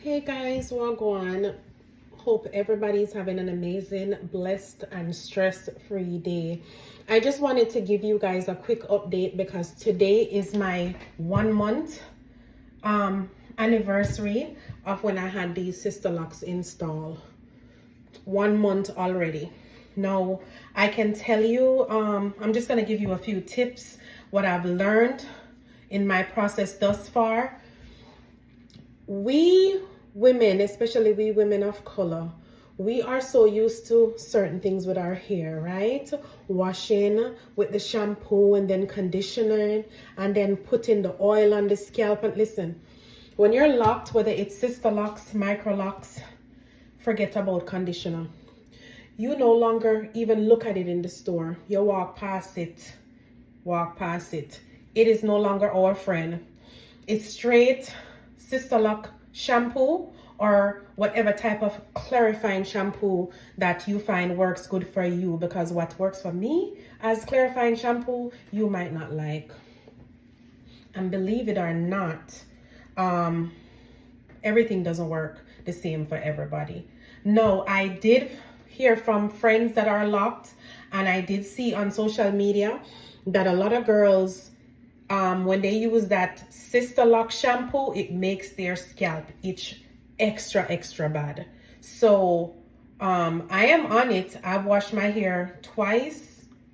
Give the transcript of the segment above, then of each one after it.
Hey guys, wagwan. Hope everybody's having an amazing, blessed, and stress-free day. I just wanted to give you guys a quick update because today is my 1 month anniversary of when I had these Sisterlocs installed. 1 month already. Now, I can tell you, I'm just gonna give you a few tips, what I've learned in my process thus far. We women, especially we women of color, we are so used to certain things with our hair, right? Washing with the shampoo and then conditioning and then putting the oil on the scalp. And listen, when you're locked, whether it's Sisterlocs, micro locks, forget about conditioner. You no longer even look at it in the store. You walk past it. It is no longer our friend. It's straight Sisterlock shampoo or whatever type of clarifying shampoo that you find works good for you, because what works for me as clarifying shampoo you might not like. And believe it or not, everything doesn't work the same for everybody. No, I did hear from friends that are locked, and I did see on social media that a lot of girls, when they use that Sisterlock shampoo, it makes their scalp itch extra bad. So I am on it. I've washed my hair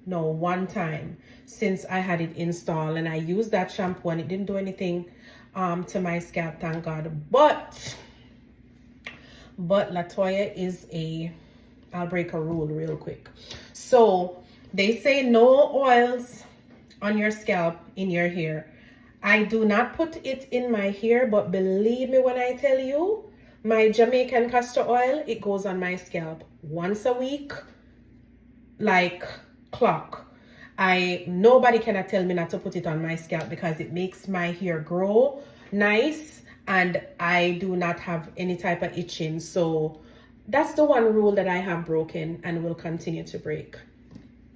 one time since I had it installed, and I used that shampoo and it didn't do anything to my scalp, thank God. But Latoya is I'll break a rule real quick. So they say no oils on your scalp, in your hair. I do not put it in my hair, but believe me when I tell you, my Jamaican castor oil, it goes on my scalp once a week, like clock. Nobody cannot tell me not to put it on my scalp because it makes my hair grow nice and I do not have any type of itching. So that's the one rule that I have broken and will continue to break.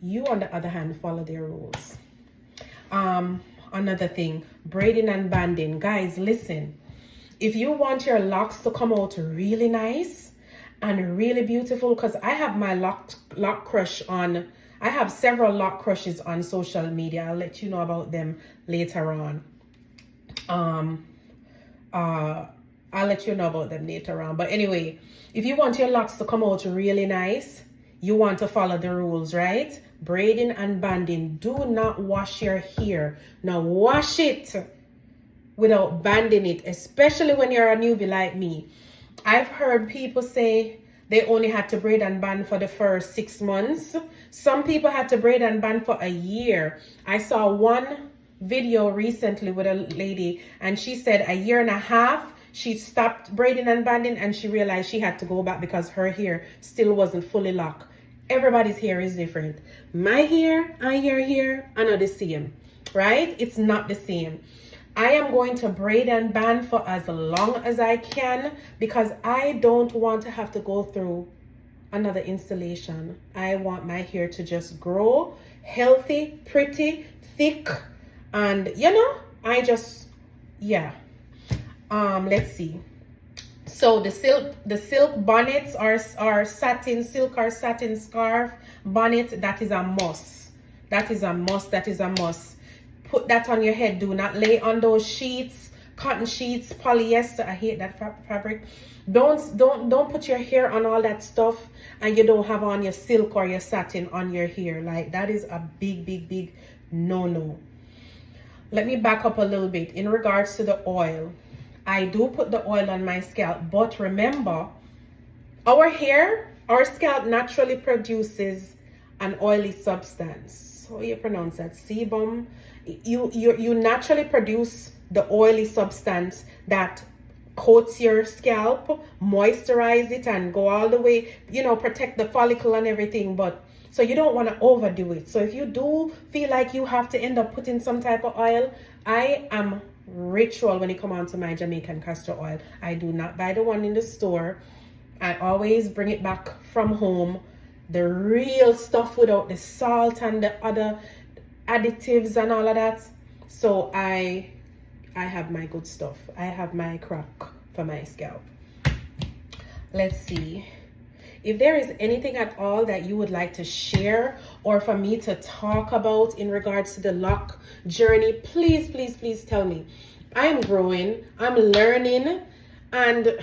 You, on the other hand, follow their rules. Another thing, braiding and banding. Guys, listen, if you want your locks to come out really nice and really beautiful, because I have my lock crush on, I have several lock crushes on social media. I'll let you know about them later on. I'll let you know about them later on. But anyway, if you want your locks to come out really nice, you want to follow the rules, right? Braiding and banding. Do not wash your hair. Now wash it without banding it, especially when you're a newbie like me. I've heard people say they only had to braid and band for the first 6 months. Some people had to braid and band for a year. I saw one video recently with a lady and she said a year and a half she stopped braiding and banding and she realized she had to go back because her hair still wasn't fully locked. Everybody's hair is different. My hair and your hair are not the same, right? It's not the same. I am going to braid and band for as long as I can because I don't want to have to go through another installation. I want my hair to just grow healthy, pretty, thick, and let's see. So the silk bonnets are satin silk or satin scarf bonnet, that is a must. That is a must. Put that on your head. Do not lay on those sheets, cotton sheets, polyester. I hate that fabric. Don't put your hair on all that stuff and you don't have on your silk or your satin on your hair. Like, that is a big no. Let me back up a little bit in regards to the oil. I do put the oil on my scalp, but remember, our scalp naturally produces an oily substance. How you pronounce that? Sebum. You naturally produce the oily substance that coats your scalp, moisturize it, and go all the way, protect the follicle and everything. But so you don't want to overdo it. So if you do feel like you have to end up putting some type of oil, I am ritual when it comes on to my Jamaican castor oil. I do not buy the one in the store. I always bring it back from home, the real stuff without the salt and the other additives and all of that. So I have my good stuff. I have my crack for my scalp. let's see. If there is anything at all that you would like to share or for me to talk about in regards to the lock journey, please, please, please tell me. I am growing, I'm learning, and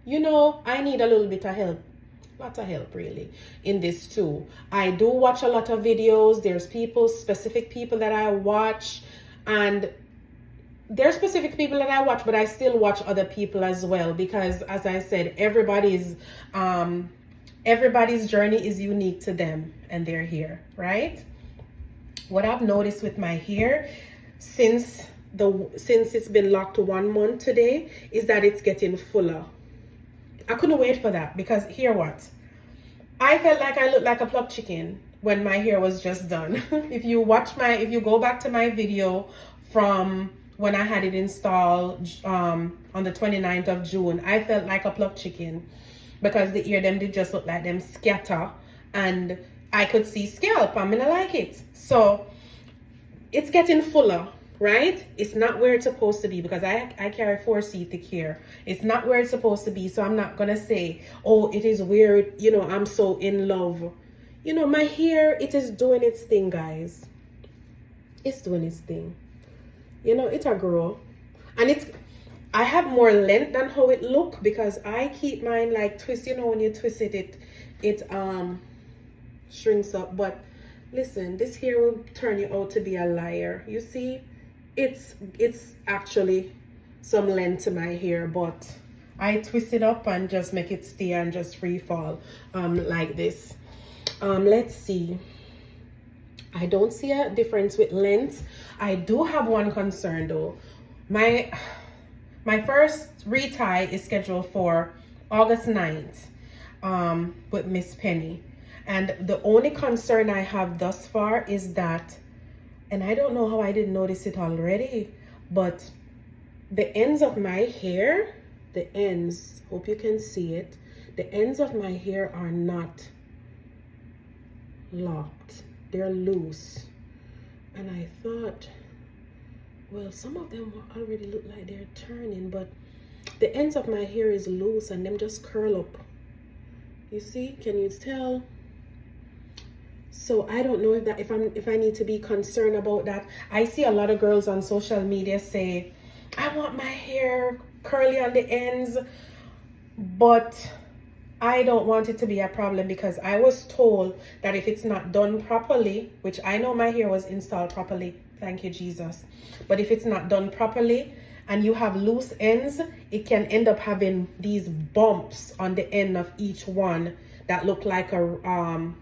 you know, I need a little bit of help. Lot of help really in this too. I do watch a lot of videos. There's specific people that I watch, and there's specific people that I watch, but I still watch other people as well, because as I said, everybody's journey is unique to them and they're here, right? What I've noticed with my hair since it's been locked 1 month today is that it's getting fuller. I couldn't wait for that, because hear what? I felt like I looked like a plucked chicken when my hair was just done. If you go back to my video from when I had it installed on the 29th of June, I felt like a plucked chicken, because the ear them did just look like them scatter, and I could see scalp. I'm gonna like it. So it's getting fuller, right? It's not where it's supposed to be, because I carry 4C thick hair. It's not where it's supposed to be, so I'm not gonna say, oh, it is weird, you know, I'm so in love. You know, my hair, it is doing its thing, guys. It's doing its thing. You know, it'll grow. And I have more length than how it look, because I keep mine like twist. You know, when you twist it, it shrinks up. But listen, this hair will turn you out to be a liar. You see, it's actually some length to my hair, but I twist it up and just make it stay and just free fall like this. Let's see. I don't see a difference with length. I do have one concern though. My first retie is scheduled for August 9th with Miss Penny. And the only concern I have thus far is that, and I don't know how I didn't notice it already, but the ends of my hair, the ends, hope you can see it, the ends of my hair are not locked. They're loose. And I thought, well, some of them already look like they're turning, but the ends of my hair is loose and them just curl up. You see, can you tell? So I don't know if I need to be concerned about that. I see a lot of girls on social media say, I want my hair curly on the ends, but I don't want it to be a problem, because I was told that if it's not done properly, which I know my hair was installed properly, thank you Jesus, but if it's not done properly and you have loose ends, it can end up having these bumps on the end of each one that look like a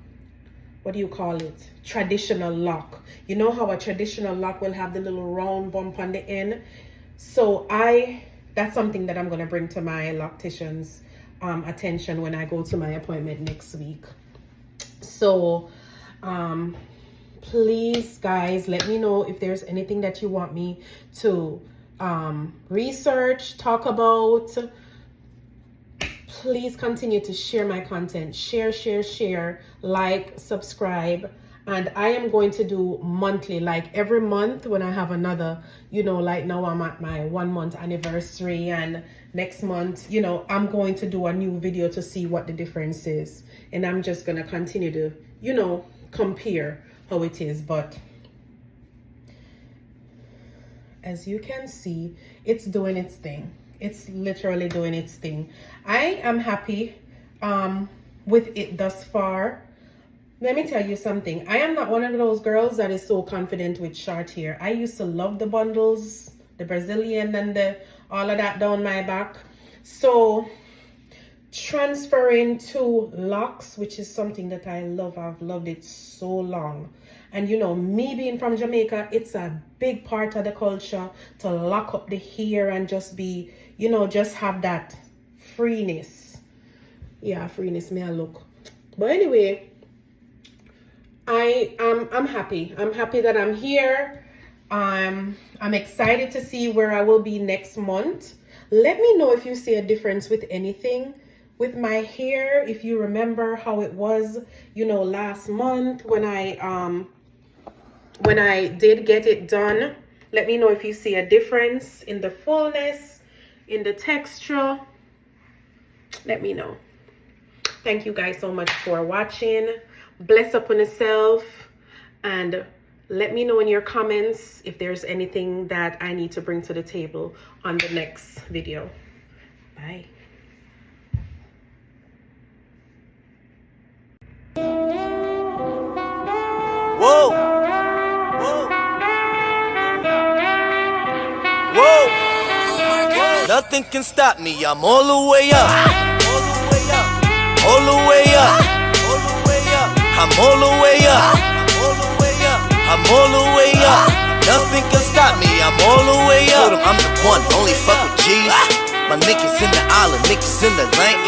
what do you call it, traditional lock. You know how a traditional lock will have the little round bump on the end? So that's something that I'm going to bring to my loctician's attention when I go to my appointment next week. So please guys, let me know if there's anything that you want me to research, talk about. Please continue to share my content. Share, like, subscribe. And I am going to do monthly, like every month when I have another, you know, like now I'm at my 1 month anniversary, and next month, you know, I'm going to do a new video to see what the difference is. And I'm just going to continue to, you know, compare how it is. But as you can see, it's doing its thing. It's literally doing its thing. I am happy with it thus far. Let me tell you something. I am not one of those girls that is so confident with short hair. I used to love the bundles, the Brazilian and all of that down my back. So transferring to locks, which is something that I love. I've loved it so long. And you know, me being from Jamaica, it's a big part of the culture to lock up the hair and just be, you know, just have that freeness. Yeah, freeness, may I look. But anyway, I'm happy. I'm happy that I'm here. I'm excited to see where I will be next month. Let me know if you see a difference with anything with my hair. If you remember how it was, you know, last month when I did get it done. Let me know if you see a difference in the fullness, in the texture. let me know. Thank you guys so much for watching. Bless upon yourself, and let me know in your comments if there's anything that I need to bring to the table on the next video. Bye. Whoa, whoa, whoa. Nothing can stop me. I'm all the way up, all the way up, all the way up, all the way up. I'm all the way up, all the way up, I'm all the way up. Nothing can stop me. I'm all the way up. Told 'em I'm the one, only fuck with G's. My niggas in the island, niggas in the lane.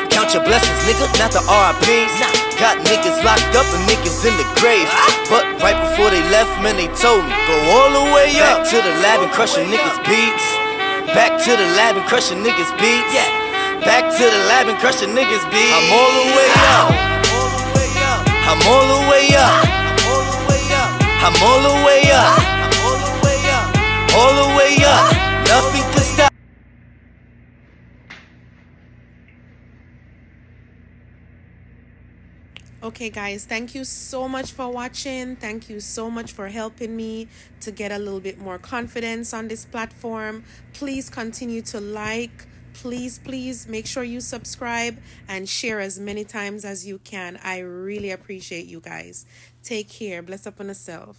Count your blessings, nigga, not the RIPs. Got niggas locked up and niggas in the grave. But right before they left, man, they told me go all the way up. Back to the lab and crushing niggas' beats. Back to the lab and crushing niggas' beats. Back to the lab and crushing niggas' beats. I'm all the way up. I'm all the way up. I'm all the way up. I'm all the way up. All the way up. Nothing can stop. Okay guys, thank you so much for watching. Thank you so much for helping me to get a little bit more confidence on this platform. Please continue to like. Please make sure you subscribe and share as many times as you can. I really appreciate you guys. Take care. Bless upon yourself.